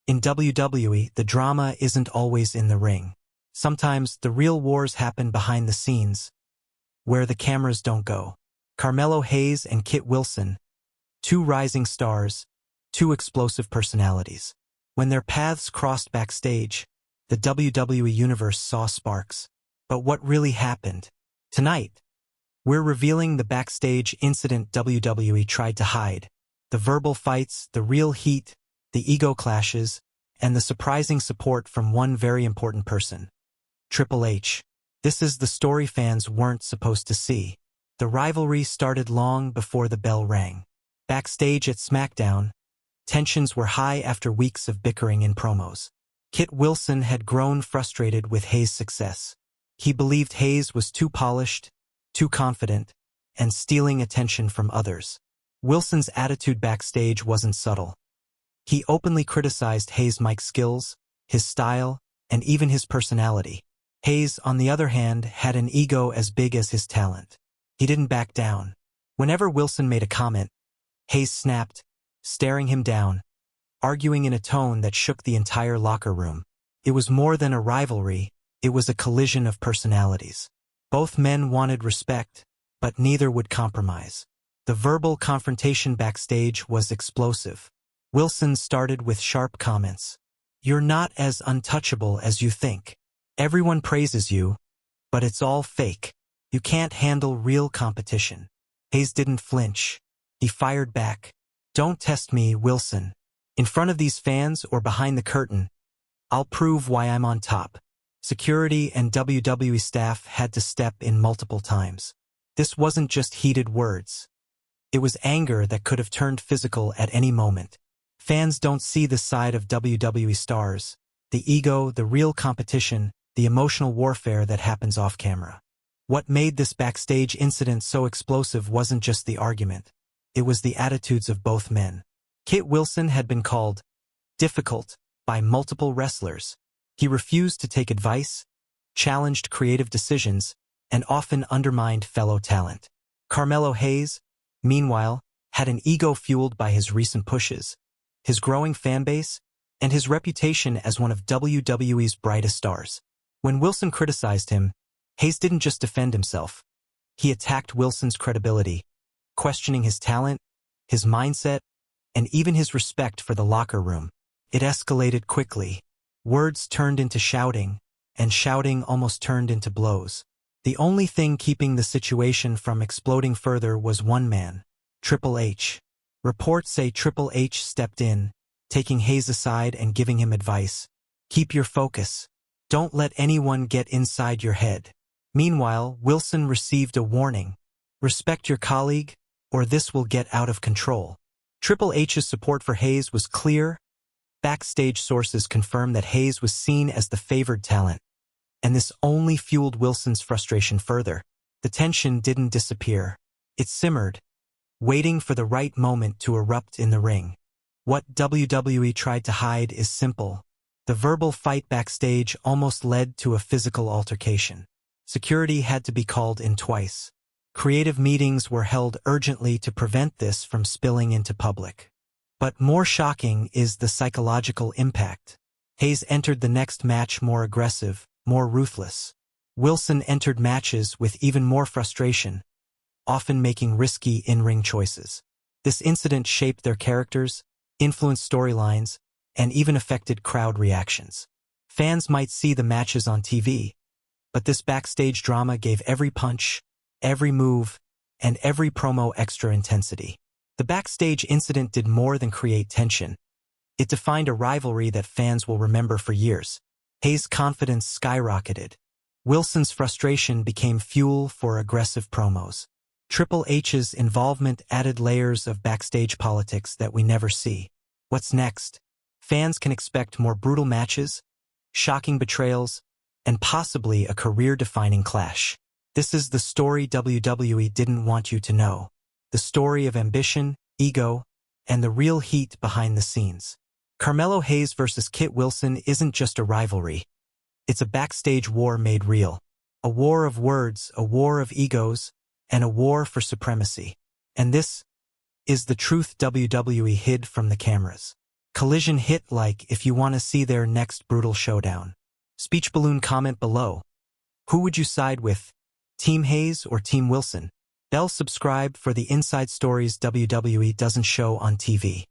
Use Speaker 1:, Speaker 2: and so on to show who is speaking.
Speaker 1: In WWE, the drama isn't always in the ring. Sometimes the real wars happen behind the scenes, where the cameras don't go. Carmelo Hayes and Kit Wilson, two rising stars, two explosive personalities. When their paths crossed backstage, the WWE Universe saw sparks. But what really happened? Tonight, we're revealing the backstage incident WWE tried to hide. The verbal fights, the real heat, the ego clashes, and the surprising support from one very important person. Triple H. This is the story fans weren't supposed to see. The rivalry started long before the bell rang. Backstage at SmackDown, tensions were high after weeks of bickering in promos. Kit Wilson had grown frustrated with Hayes' success. He believed Hayes was too polished, too confident, and stealing attention from others. Wilson's attitude backstage wasn't subtle. He openly criticized Hayes' mic skills, his style, and even his personality. Hayes, on the other hand, had an ego as big as his talent. He didn't back down. Whenever Wilson made a comment, Hayes snapped, staring him down, arguing in a tone that shook the entire locker room. It was more than a rivalry, it was a collision of personalities. Both men wanted respect, but neither would compromise. The verbal confrontation backstage was explosive. Wilson started with sharp comments. "You're not as untouchable as you think. Everyone praises you, but it's all fake. You can't handle real competition." Hayes didn't flinch. He fired back. "Don't test me, Wilson. In front of these fans or behind the curtain, I'll prove why I'm on top." Security and WWE staff had to step in multiple times. This wasn't just heated words. It was anger that could have turned physical at any moment. Fans don't see the side of WWE stars, the ego, the real competition, the emotional warfare that happens off camera. What made this backstage incident so explosive wasn't just the argument. It was the attitudes of both men. Kit Wilson had been called difficult by multiple wrestlers. He refused to take advice, challenged creative decisions, and often undermined fellow talent. Carmelo Hayes, meanwhile, had an ego fueled by his recent pushes, his growing fanbase, and his reputation as one of WWE's brightest stars. When Wilson criticized him, Hayes didn't just defend himself. He attacked Wilson's credibility, questioning his talent, his mindset, and even his respect for the locker room. It escalated quickly. Words turned into shouting, and shouting almost turned into blows. The only thing keeping the situation from exploding further was one man, Triple H. Reports say Triple H stepped in, taking Hayes aside and giving him advice. "Keep your focus. Don't let anyone get inside your head." Meanwhile, Wilson received a warning. "Respect your colleague, or this will get out of control." Triple H's support for Hayes was clear. Backstage sources confirmed that Hayes was seen as the favored talent, and this only fueled Wilson's frustration further. The tension didn't disappear. It simmered, waiting for the right moment to erupt in the ring. What WWE tried to hide is simple. The verbal fight backstage almost led to a physical altercation. Security had to be called in twice. Creative meetings were held urgently to prevent this from spilling into public. But more shocking is the psychological impact. Hayes entered the next match more aggressive, more ruthless. Wilson entered matches with even more frustration, often making risky in-ring choices. This incident shaped their characters, influenced storylines, and even affected crowd reactions. Fans might see the matches on TV, but this backstage drama gave every punch, every move, and every promo extra intensity. The backstage incident did more than create tension. It defined a rivalry that fans will remember for years. Hayes' confidence skyrocketed. Wilson's frustration became fuel for aggressive promos. Triple H's involvement added layers of backstage politics that we never see. What's next? Fans can expect more brutal matches, shocking betrayals, and possibly a career-defining clash. This is the story WWE didn't want you to know. The story of ambition, ego, and the real heat behind the scenes. Carmelo Hayes versus Kit Wilson isn't just a rivalry. It's a backstage war made real. A war of words, a war of egos, and a war for supremacy. And this is the truth WWE hid from the cameras. Collision hit like if you want to see their next brutal showdown. Speech balloon comment below. Who would you side with? Team Hayes or Team Wilson? Bell subscribe for the inside stories WWE doesn't show on TV.